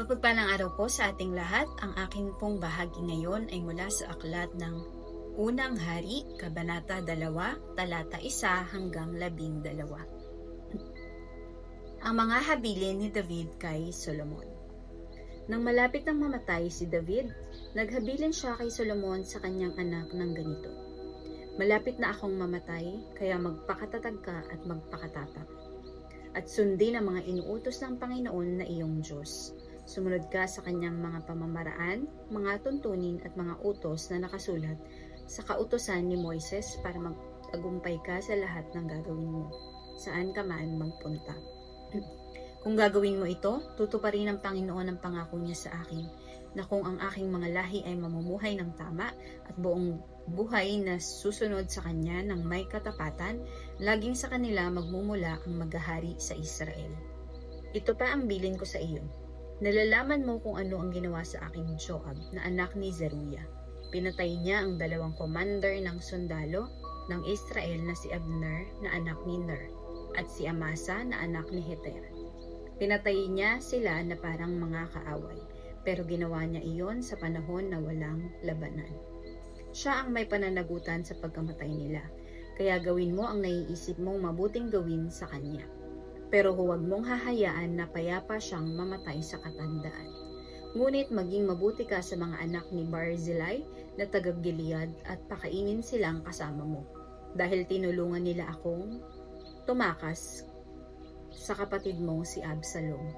Mapagpalang araw po sa ating lahat. Ang aking pong bahagi ngayon ay mula sa aklat ng Unang Hari, Kabanata 2, Talata 1 hanggang 12. Ang mga habilin ni David kay Solomon. Nang malapit nang mamatay si David, naghabilin siya kay Solomon sa kanyang anak ng ganito: "Malapit na akong mamatay, kaya magpakatatag ka at magpakatapat. At sundin ang mga inuutos ng Panginoon na iyong Diyos. Sumunod ka sa kanyang mga pamamaraan, mga tuntunin at mga utos na nakasulat sa kautosan ni Moises para magtagumpay ka sa lahat ng gagawin mo, saan ka man magpunta. Kung gagawin mo ito, tutuparin ng Panginoon ang pangako niya sa akin, na kung ang aking mga lahi ay mamumuhay ng tama at buong buhay na susunod sa kanya ng may katapatan, laging sa kanila magmumula ang maghahari sa Israel. Ito pa ang bilin ko sa iyo. Nalalaman mo kung ano ang ginawa sa aking Joab na anak ni Zeruiah. Pinatay niya ang 2 commander ng sundalo ng Israel na si Abner na anak ni Ner at si Amasa na anak ni Heter. Pinatay niya sila na parang mga kaaway, pero ginawa niya iyon sa panahon na walang labanan. Siya ang may pananagutan sa pagkamatay nila, kaya gawin mo ang naiisip mong mabuting gawin sa kanya. Pero huwag mong hahayaan na payapa siyang mamatay sa katandaan. Ngunit maging mabuti ka sa mga anak ni Barzillai na taga-Gilead at pakainin silang kasama mo, dahil tinulungan nila akong tumakas sa kapatid mong si Absalom.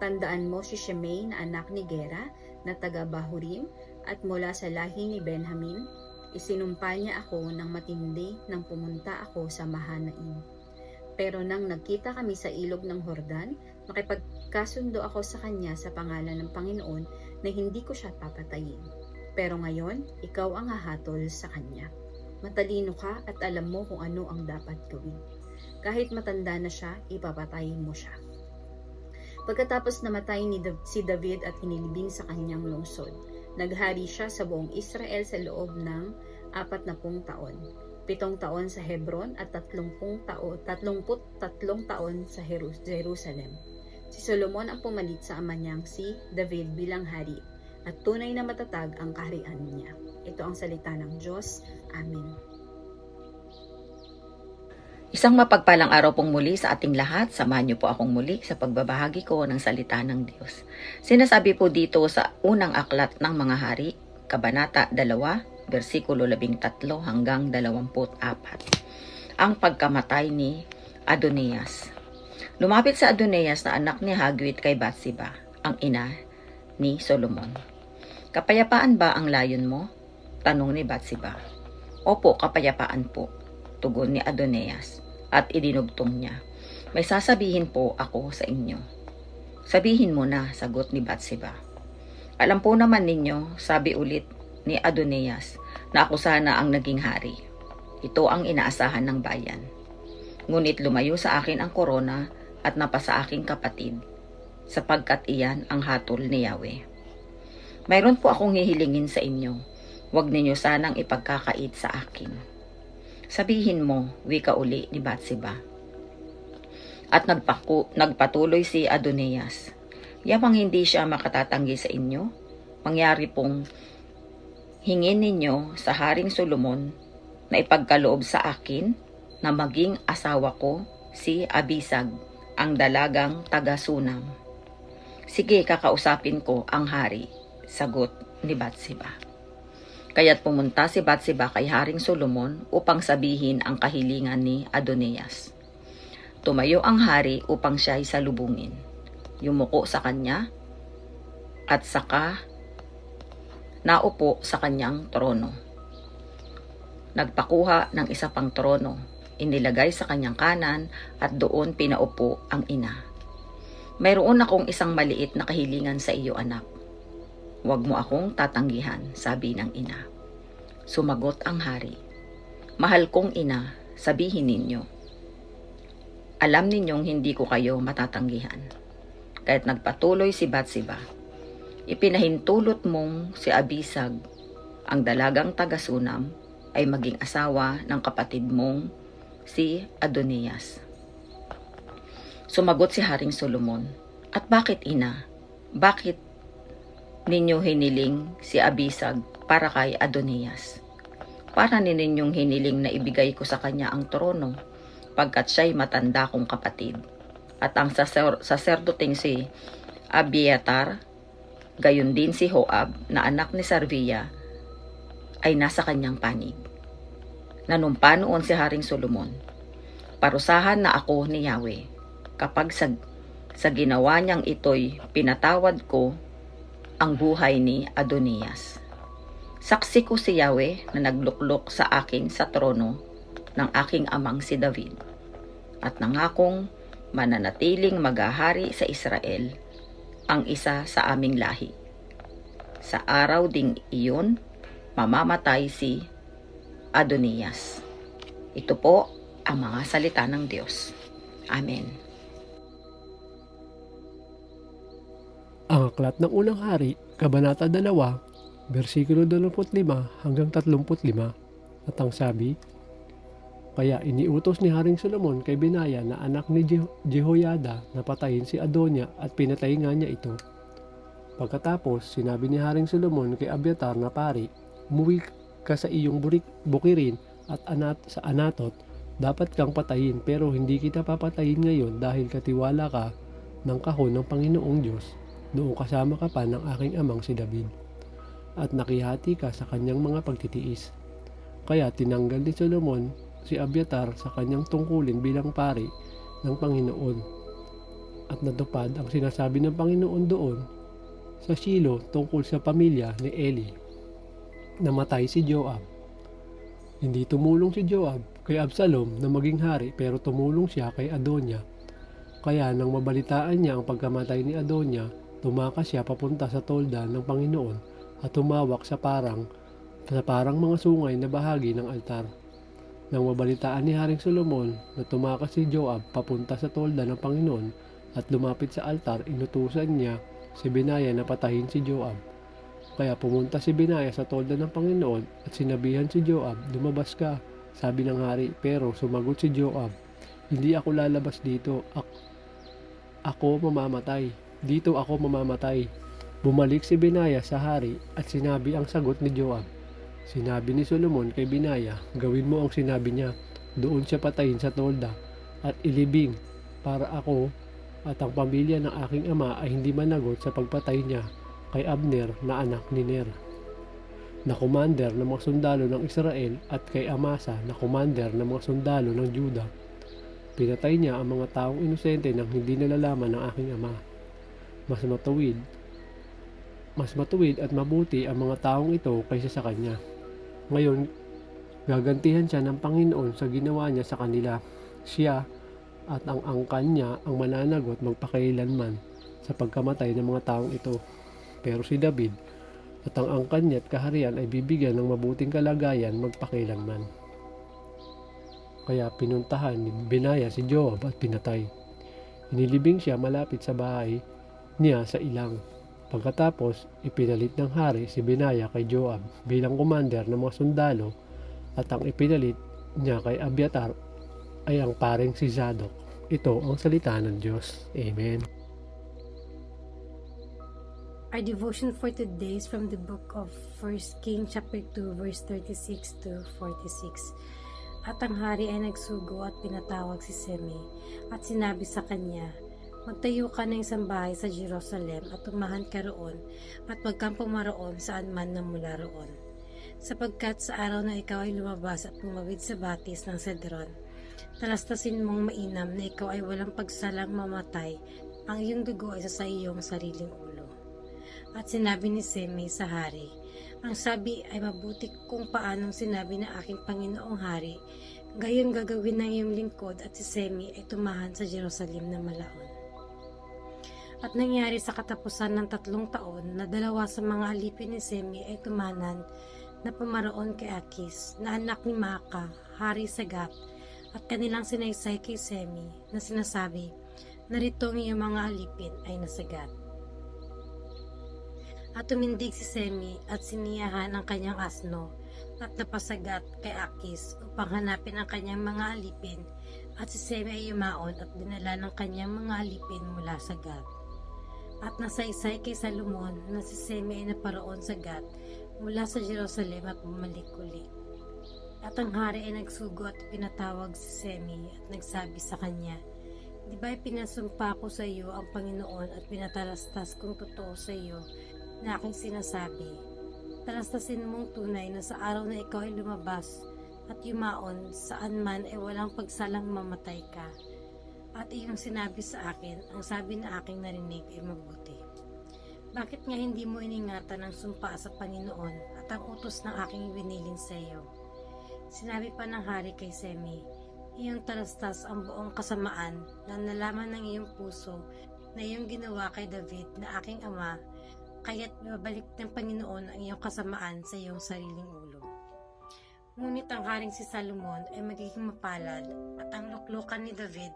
Tandaan mo si Shimei na anak ni Gera na taga-Bahurim, at mula sa lahi ni Benjamin, isinumpa niya ako ng matindi nang pumunta ako sa Mahanaim. Pero nang nagkita kami sa ilog ng Hordan, makipagkasundo ako sa kanya sa pangalan ng Panginoon na hindi ko siya papatayin. Pero ngayon, ikaw ang hahatol sa kanya. Matalino ka at alam mo kung ano ang dapat gawin. Kahit matanda na siya, ipapatayin mo siya." Pagkatapos namatay si David at inilibing sa kanyang lungsod, naghari siya sa buong Israel sa loob ng 40 taon. 7 taon sa Hebron at 33 taon sa Jerusalem. Si Solomon ang pumalit sa ama niyang si David bilang hari, at tunay na matatag ang kaharian niya. Ito ang salita ng Diyos. Amen. Isang mapagpalang araw pong muli sa ating lahat. Samahan niyo po akong muli sa pagbabahagi ko ng salita ng Diyos. Sinasabi po dito sa unang aklat ng mga hari, Kabanata 2, versikulo 13 hanggang 24. Ang pagkamatay ni Adonias. Lumapit sa Adonias na anak ni Haggith kay Bathsheba, ang ina ni Solomon. "Kapayapaan ba ang layon mo?" tanong ni Bathsheba. "Opo, kapayapaan po," tugon ni Adonias, at idinugtong niya. "May sasabihin po ako sa inyo." "Sabihin mo na," sagot ni Bathsheba. "Alam po naman ninyo," sabi ulit ni Adonias, "na ako sana ang naging hari. Ito ang inaasahan ng bayan. Ngunit lumayo sa akin ang korona at napasa aking kapatid, sapagkat iyan ang hatol ni Yahweh. Mayroon po akong hihilingin sa inyo. Huwag ninyo sanang ipagkakait sa akin. Sabihin mo," wika uli ni Bathsheba. At nagpatuloy si Adonias, "Yamang hindi siya makatatanggi sa inyo, mangyari pong hingin ninyo sa Haring Solomon na ipagkaloob sa akin na maging asawa ko si Abisag, ang dalagang taga-Sunam." "Sige, kakausapin ko ang hari," sagot ni Bathsheba. Kaya't pumunta si Bathsheba kay Haring Solomon upang sabihin ang kahilingan ni Adonias. Tumayo ang hari upang siya ay salubungin. Yumuko sa kanya at saka naupo sa kanyang trono. Nagpakuha ng isa pang trono, inilagay sa kanyang kanan, at doon pinaupo ang ina. "Mayroon akong isang maliit na kahilingan sa iyo, anak. Huwag mo akong tatanggihan," sabi ng ina. Sumagot ang hari, "Mahal kong ina, sabihin ninyo. Alam ninyong hindi ko kayo matatanggihan." Kaya't nagpatuloy si Bathsheba, "Ipinahintulot mong si Abisag, ang dalagang taga-Sunam, ay maging asawa ng kapatid mong si Adonias." Sumagot si Haring Solomon, "At bakit, ina? Bakit ninyo hiniling si Abisag para kay Adonias. Para ninyong hiniling na ibigay ko sa kanya ang trono, pagkat siya'y matanda kong kapatid. At ang saserdoting si Abiatar, gayon din si Joab na anak ni Sarvia, ay nasa kanyang panig. Nanumpa noon si Haring Solomon, parusahan na ako ni Yahweh, kapag sa ginawa niyang ito'y pinatawad ko ang buhay ni Adonias. Saksi ko si Yahweh na nagluklok sa akin sa trono ng aking amang si David, at nangakong mananatiling maghahari sa Israel ang isa sa aming lahi. Sa araw ding iyon, mamamatay si Adonias. Ito po ang mga salita ng Diyos. Amen. Ang aklat ng unang hari, Kabanata 2, versikulo 25 hanggang 35, at ang sabi, kaya iniutos ni Haring Solomon kay Benaya na anak ni Jehoiada na patayin si Adonia at pinatay nga niya ito. Pagkatapos, sinabi ni Haring Solomon kay Abiatar na pari, umuwi ka sa iyong bukirin at sa Anatot, dapat kang patayin pero hindi kita papatayin ngayon dahil katiwala ka ng kahon ng Panginoong Diyos. Noong kasama ka pa ng aking amang si David, at nakihati ka sa kanyang mga pagtitiis. Kaya tinanggal ni Solomon si Abiatar sa kanyang tungkulin bilang pari ng Panginoon, at natupad ang sinasabi ng Panginoon doon sa Shilo tungkol sa pamilya ni Eli. Namatay si Joab. Hindi tumulong si Joab kay Absalom na maging hari, pero tumulong siya kay Adonia. Kaya nang mabalitaan niya ang pagkamatay ni Adonia, tumakas siya papunta sa tolda ng Panginoon at tumawak sa parang mga sungay na bahagi ng altar. Nang mabalitaan ni Haring Solomon na tumakas si Joab papunta sa tolda ng Panginoon at lumapit sa altar, inutusan niya si Benaya na patayin si Joab. Kaya pumunta si Benaya sa tolda ng Panginoon at sinabihan si Joab, lumabas ka, sabi ng hari. Pero sumagot si Joab, hindi ako lalabas dito, ako mamamatay. Dito ako mamamatay. Bumalik si Benaya sa hari at sinabi ang sagot ni Joab. Sinabi ni Solomon kay Benaya, gawin mo ang sinabi niya. Doon siya patayin sa tolda at ilibing para ako at ang pamilya ng aking ama ay hindi managot sa pagpatay niya kay Abner na anak ni Ner, na commander ng mga sundalo ng Israel, at kay Amasa na commander ng mga sundalo ng Juda. Pinatay niya ang mga taong inosente nang hindi nalalaman ng aking ama. Mas matuwid at mabuti ang mga taong ito kaysa sa kanya. Ngayon, gagantihan siya ng Panginoon sa ginawa niya sa kanila. Siya at ang angkan niya ang mananagot magpakailanman sa pagkamatay ng mga taong ito. Pero si David at ang angkan niya at kaharian ay bibigyan ng mabuting kalagayan magpakailanman. Kaya pinuntahan ni Benaya si Joab at pinatay. Inilibing siya malapit sa bahay niya sa ilang. Pagkatapos, ipinalit ng hari si Benaya kay Joab bilang commander ng mga sundalo, at ang ipinalit niya kay Abiatar ay ang paring si Zadok. Ito ang salita ng Diyos. Amen. Our devotion for today is from the book of 1 Kings chapter 2 verse 36 to 46. At ang hari ay nagsugo at pinatawag si Semei at sinabi sa kanya, magtayo ka ng isang bahay sa Jerusalem at umahan ka roon at wag kang pumaroon saan man na mula roon. Sapagkat sa araw na ikaw ay lumabas at tumawid sa batis ng Cedron, talastasin mong mainam na ikaw ay walang pagsalang mamatay, ang iyong dugo ay sa iyong sariling ulo. At sinabi ni Semei sa hari, ang sabi ay mabuti kung paanong sinabi ng aking Panginoong hari, gayon gagawin ng iyong lingkod. At si Semei ay tumahan sa Jerusalem na malaon. At nangyari sa katapusan ng 3 taon na 2 sa mga alipin ni Semei ay tumanan na pumaroon kay Akis na anak ni Maaka, hari sa Gat, at kanilang sinaysay kay Semei na sinasabi, narito ang iyong mga alipin ay nasa Gat. At tumindig si Semei at siniyahan ang kanyang asno at napasagat kay Akis upang hanapin ang kanyang mga alipin, at si Semei ay yumaon at dinala ng kanyang mga alipin mula sa Gat. At nasaysay kay Salomon na si Seme ay naparoon sa Gat mula sa Jerusalem at bumalik uli. At ang hari ay nagsugo at pinatawag si Seme at nagsabi sa kanya, "Di ba pinasumpa ko sa iyo ang Panginoon at pinatalastas kong totoo sa iyo na aking sinasabi? Talastasin mong tunay na sa araw na ikaw ay lumabas at yumaon saan man ay walang pagsalang mamatay ka. At iyong sinabi sa akin, ang sabi na aking narinig ay mabuti. Bakit nga hindi mo iningatan ang sumpa sa Panginoon at ang utos ng aking winilin sa iyo?" Sinabi pa ng hari kay Seme, "Iyong talastas ang buong kasamaan na nalaman ng iyong puso na iyong ginawa kay David na aking ama, kaya't babalik ng Panginoon ang iyong kasamaan sa iyong sariling ulo." Ngunit ang haring si Salomon ay magiging mapalad at ang luklukan ni David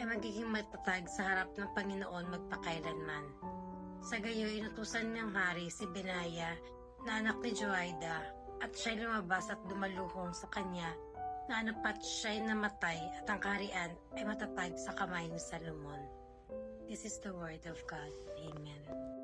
ay magiging matatag sa harap ng Panginoon magpakailanman. Sa gayo, inutusan ng hari si Benaya na anak ni Joiada at siya'y lumabas at dumaluhong sa kanya na anapat siya'y namatay at ang kaharian ay matatag sa kamay ni Salomon. This is the word of God. Amen.